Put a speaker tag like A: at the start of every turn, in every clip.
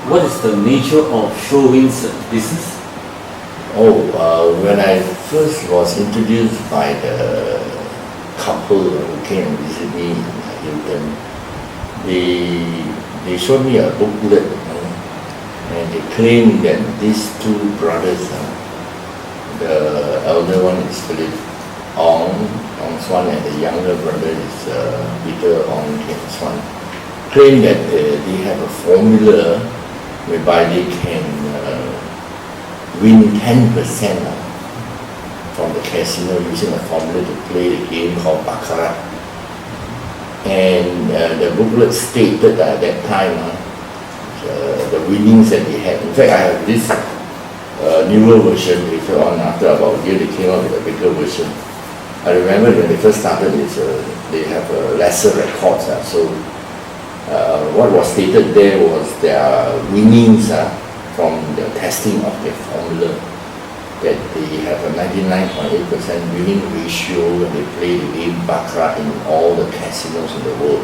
A: What is the nature of SureWin's business?
B: When I first was introduced by the couple who came and visited me in Hilton, they showed me a booklet, and they claimed that these two brothers, the elder one is Philip Ong Swan, and the younger brother is Peter Ong Kian Swan, claim that they have a formula whereby they can win 10% from the casino using a formula to play the game called baccarat. And the booklet stated at that time the winnings that they had. In fact, I have this newer version later on. After about a year, they came out with a bigger version. I remember when they first started, they have lesser records. So what was stated there was their winnings from the testing of their formula, that they have a 99.8% winning ratio when they play the game baccarat in all the casinos in the world.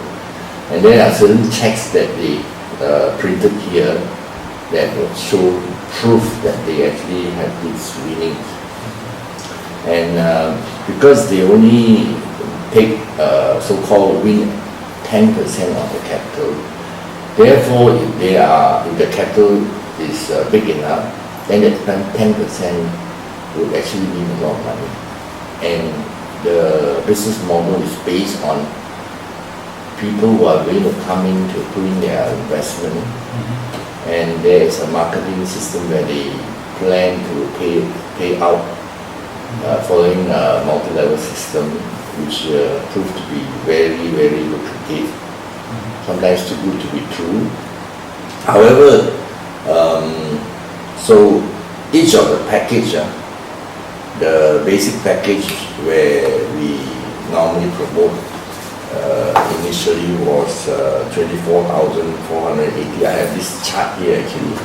B: And there are certain checks that they printed here that will show proof that they actually have these winnings. And because they only take so-called win 10% of the capital, therefore if the capital is big enough, then that 10% would actually mean a lot of money. And the business model is based on people who are going to come in to put in their investment, and there is a marketing system where they plan to pay out following a multi-level system, which proved to be very, very lucrative, sometimes too good to be true. However, so each of the package, the basic package where we normally promote initially was 24,480. I have this chart here actually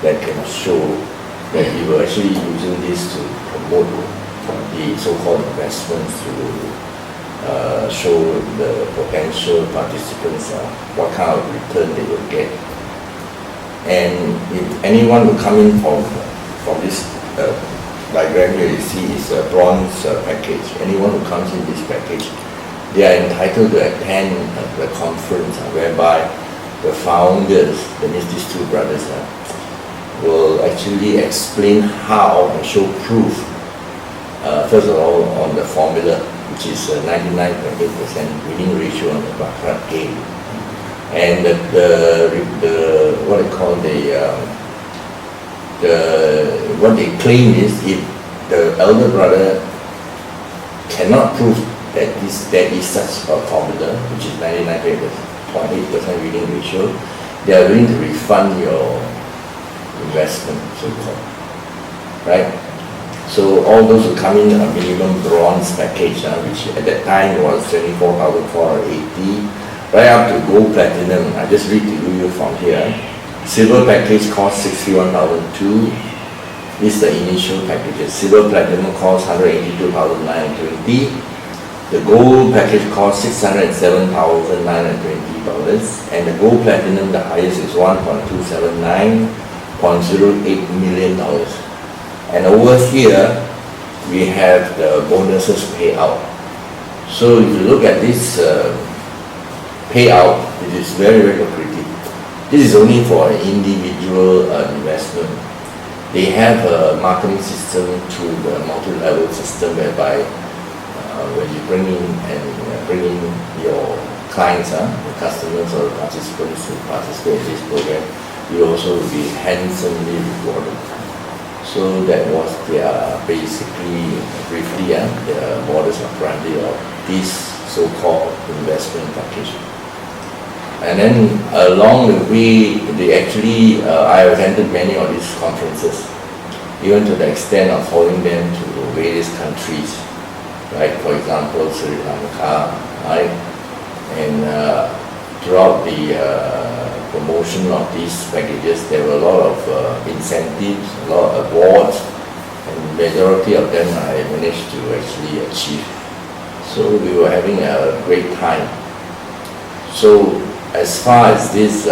B: that can show that we were actually using this to promote the so-called investments, to show the potential participants what kind of return they will get. And if anyone will come in from this diagram here, you see is a bronze package. Anyone who comes in this package, they are entitled to attend the conference whereby the founders, that means these two brothers, will actually explain how and show proof, first of all, on the formula, which is 99.8% winning ratio on the baccarat game. And what they call what they claim is, if the elder brother cannot prove that there is such a formula, which is 99.8% winning ratio, they are going to refund your investment, so-called, right? So all those who come in a minimum bronze package, which at that time was 24,480, right up to gold platinum. I just read to you from here. Silver package costs 61,002. This is the initial packages. Silver platinum costs 182,920. The gold package costs $607,920, and the gold platinum, the highest, is $1.279.08 million. And over here, we have the bonuses payout. So if you look at this payout, it is very, very lucrative. This is only for an individual investment. They have a marketing system through the multi-level system whereby when you bring in your clients, the customers or participants who participate in this program, you also will be handsomely rewarded. So that was their basically, briefly, the modus operandi of this so-called investment package. And then along the way, they actually, I attended many of these conferences, even to the extent of following them to various countries, right? For example, Sri Lanka, right? And throughout the promotion of these packages, there were a lot of incentives, a lot of awards, and majority of them I managed to actually achieve. So we were having a great time. So as far as these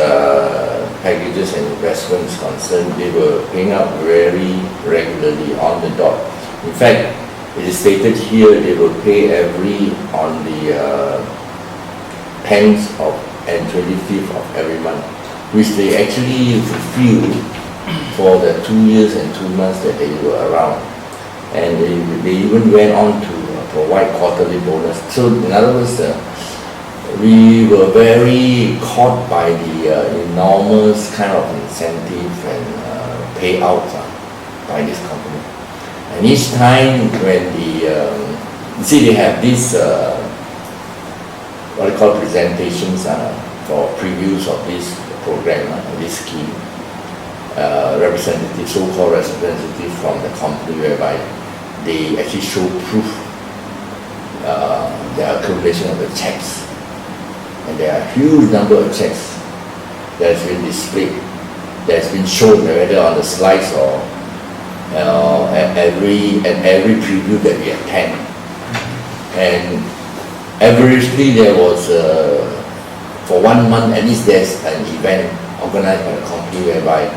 B: packages and investments concerned, they were paying out very regularly on the dot. In fact, it is stated here they will pay every on the 10th of and 25th of every month, which they actually fulfilled for the 2 years and 2 months that they were around. And they even went on to provide quarterly bonus. So in other words, we were very caught by the enormous kind of incentive and payout by this company. And each time when you see they have these what I call presentations for previews of this program, this scheme, representative, so-called representative from the company, whereby they actually show proof, the accumulation of the checks. And there are a huge number of checks that has been displayed, that has been shown whether on the slides or at every preview that we attend. And averagely there was, for 1 month at least, there's an event organized by the company whereby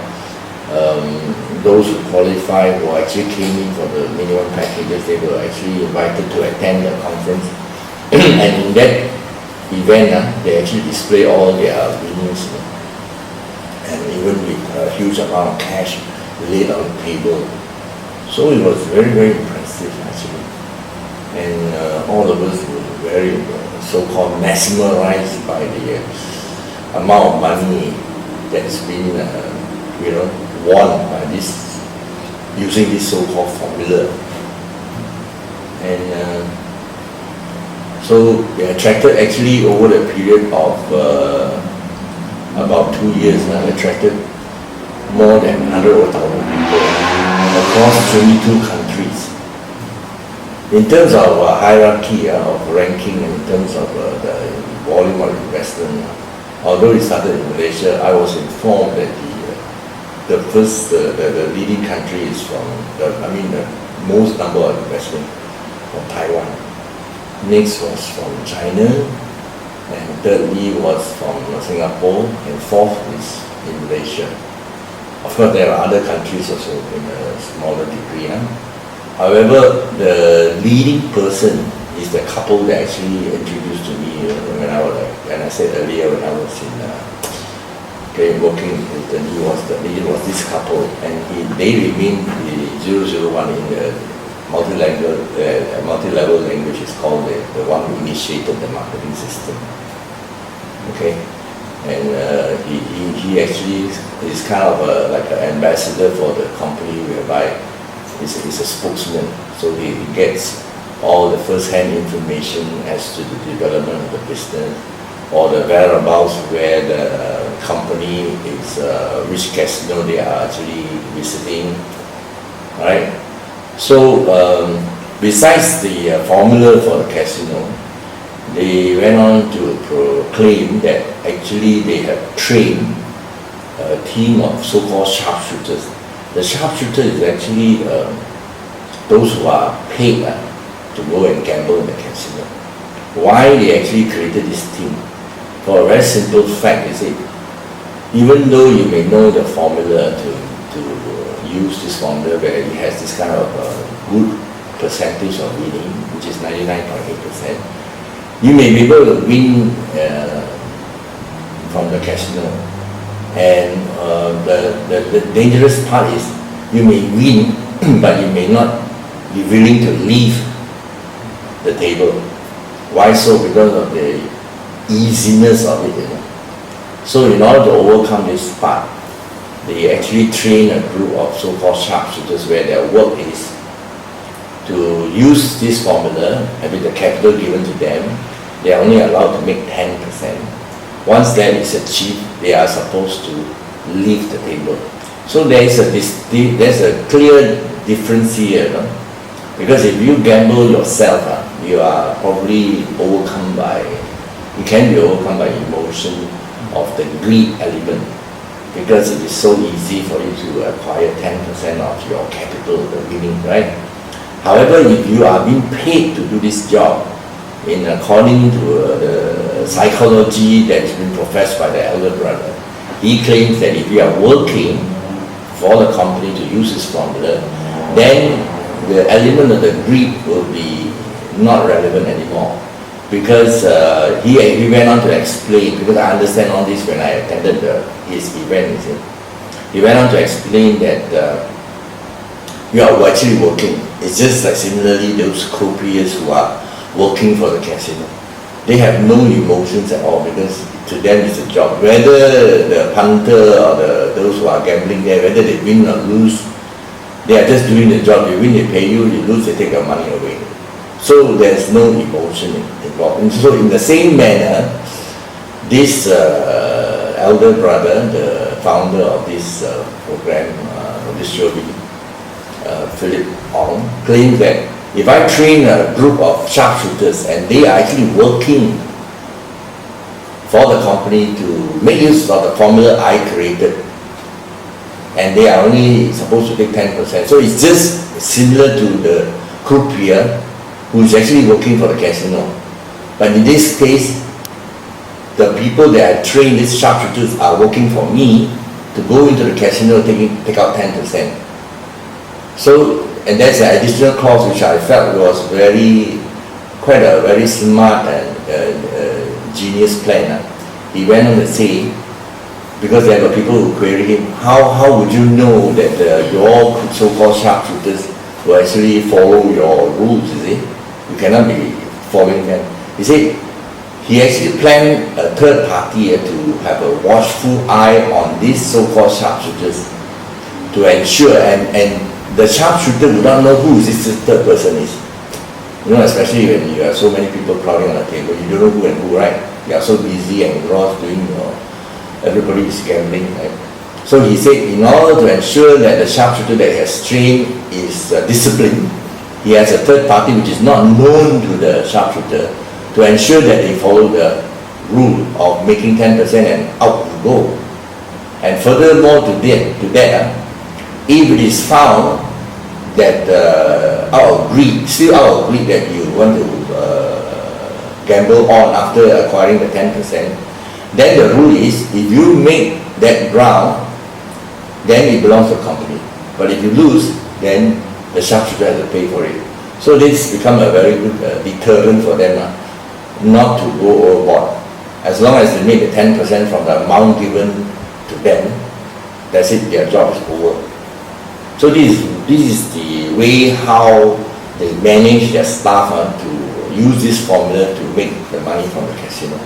B: those who qualify, who actually came in for the minimum packages, they were actually invited to attend the conference. And in that event, they actually display all their winnings, and even with a huge amount of cash laid on the table. So it was very, very impressive actually. And all of us were very so-called mesmerized by the amount of money that's been won by this, using this so-called formula. And so they attracted, actually over the period of about 2 years, attracted more than 100,000 people across 22 countries. In terms of hierarchy of ranking, in terms of the volume of investment, although it started in Malaysia, I was informed that the leading country is from, the most number of investment from Taiwan. Next was from China, and thirdly was from Singapore, and fourth is in Malaysia. Of course, there are other countries also in a smaller degree. However, the leading person is the couple that actually introduced to me when I said earlier, when I was in working with the lead was this couple, and they remain the 001 in the multi-level language is called the one who initiated the marketing system. Okay, and he actually is kind of like an ambassador for the company, whereby he's a spokesman. So he gets all the first-hand information as to the development of the business, or the whereabouts where the company is, which casino they are actually visiting, right? So besides the formula for the casino, they went on to proclaim that actually they have trained a team of so-called sharpshooters. The sharpshooter is actually those who are paid to go and gamble in the casino. Why they actually created this team? For a very simple fact, is it, even though you may know the formula to use this formula where it has this kind of good percentage of winning, which is 99.8%, you may be able to win from the casino. And the dangerous part is you may win, but you may not be willing to leave the table. Why so? Because of the easiness of it. So in order to overcome this part, they actually train a group of so-called sharpshooters where their work is to use this formula, and with the capital given to them, they are only allowed to make 10%. Once that is achieved, they are supposed to leave the table. So there's a clear difference here, because if you gamble yourself, you are probably you can be overcome by emotion of the greed element, because it is so easy for you to acquire 10% of your capital, the winning, right? However, if you are being paid to do this job, according to the psychology that's been professed by the elder brother. He claims that if you are working for the company to use this formula, then the element of the greed will be not relevant anymore. Because he went on to explain, because I understand all this when I attended his event, you see. He went on to explain that you are actually working. It's just like similarly those croupiers who are working for the casino. They have no emotions at all because to them it's a job. Whether the punter or those who are gambling there, whether they win or lose, they are just doing the job. You win, they pay you, you lose, they take your money away. So there's no emotion involved. And so in the same manner, this elder brother, the founder of this program, this SureWin, Philip Ong, claims that if I train a group of sharpshooters and they are actually working for the company to make use of the formula I created, and they are only supposed to take 10%. So it's just similar to the croupier who is actually working for the casino. But in this case, the people that I train, these sharpshooters, are working for me to go into the casino and take out 10%. So, and that's an additional clause which I felt was quite a very smart and genius plan. He went on to say, because there were people who queried him, how would you know that your so-called sharpshooters will actually follow your rules, you see? You cannot be following them. He said, he actually planned a third party to have a watchful eye on these so-called sharpshooters to ensure, and the sharpshooter would not know who this third person is. You know, especially when you have so many people crowding on the table, you don't know who and who, right? You are so busy and engrossed doing everybody is gambling, right? So he said, in order to ensure that the sharpshooter that he has trained is disciplined, he has a third party which is not known to the sharpshooter to ensure that they follow the rule of making 10% and out you go. And furthermore to that, if it is found that out of greed that you want to gamble on after acquiring the 10%, then the rule is if you make that ground, then it belongs to the company. But if you lose, then the sharpshooter has to pay for it. So this become a very good deterrent for them not to go overboard. As long as they make the 10% from the amount given to them, that's it, their job is over. So this is the way how they manage their staff to use this formula to make the money from the casino.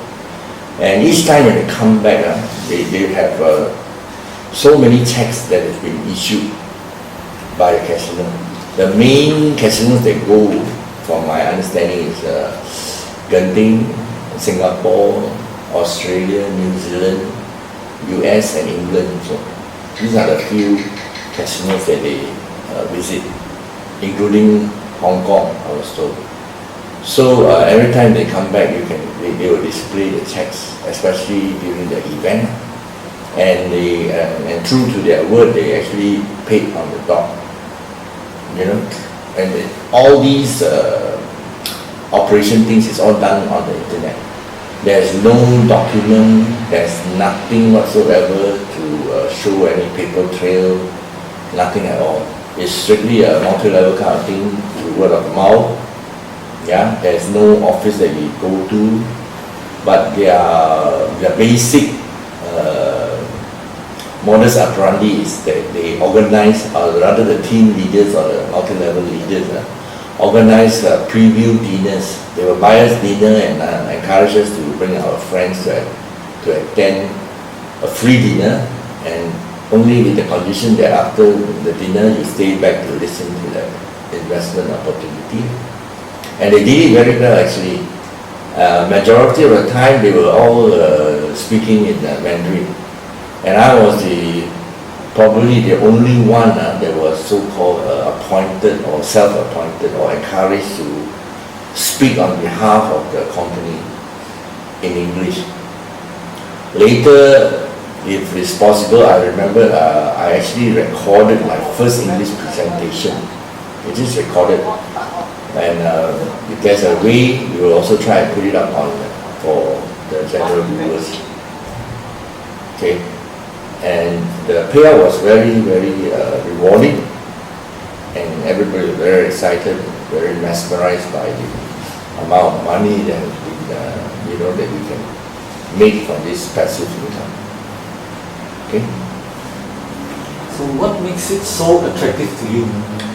B: And each time when they come back, they have so many checks that have been issued by the casino. The main casinos they go, from my understanding, is Genting, Singapore, Australia, New Zealand, US and England. So these are the few casinos that they visit, including Hong Kong, I was told. So every time they come back, they will display the checks, especially during the event, and true to their word, they actually paid on the dot. You know, and all these operation things is all done on the internet. There's no document, there's nothing whatsoever to show any paper trail, nothing at all. It's strictly a multi-level kind of thing, word of mouth. Yeah, there's no office that you go to, but their basic modus operandi is that they organize, or rather the team leaders or the multi-level leaders, organize preview dinners. They will buy us dinner and encourage us to bring our friends to attend a free dinner, and only with the condition that after the dinner you stay back to listen to the investment opportunity. And they did it very well actually. Majority of the time they were all speaking in Mandarin. And I was probably the only one that was so-called appointed or self-appointed or encouraged to speak on behalf of the company in English. Later, if it's possible, I remember I actually recorded my first English presentation. It is recorded. And if there's a way, we will also try and put it up on for the General Brewers. Okay, and the payout was very, very rewarding, and everybody was very excited, very mesmerized by the amount of money that that we can make from this passive income. Okay.
A: So what makes it so attractive to you?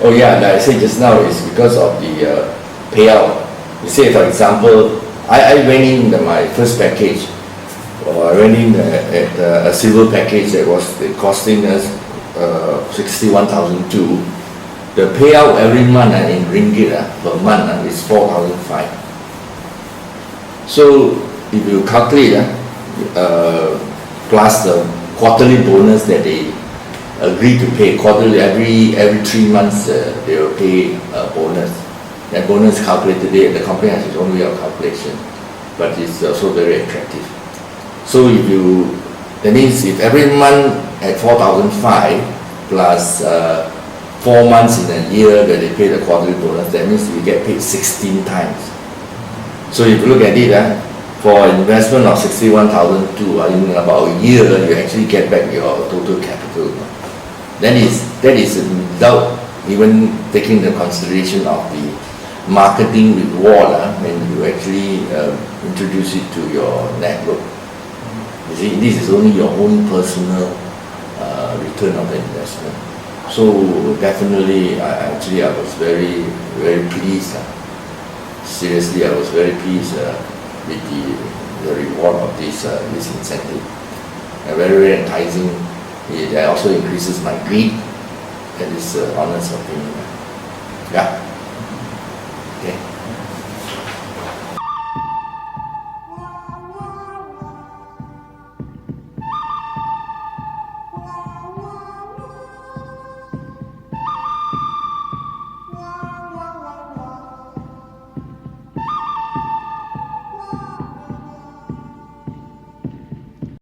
B: Oh yeah, like I said just now, it's because of the payout. You say, for example, I went in my first package, or I went in at a silver package that was costing us 61,002. The payout every month in ringgit per month is 4,005. So if you calculate plus the quarterly bonus that they agree to pay quarterly, every 3 months they will pay a bonus. That bonus calculated today, the company has its own way of calculation, but it's also very attractive. So that means if every month at 4,005 plus 4 months in a year that they pay the quarterly bonus, that means you get paid 16 times. So if you look at it, for investment of 61,002, in about a year, you actually get back your total capital. That is without even taking the consideration of the marketing reward when you actually introduce it to your network. You see, this is only your own personal return of the investment. So definitely, I was very, very pleased. Seriously, I was very pleased with the reward of this incentive. Very, very enticing. It also increases my greed. That is honest opinion. Yeah.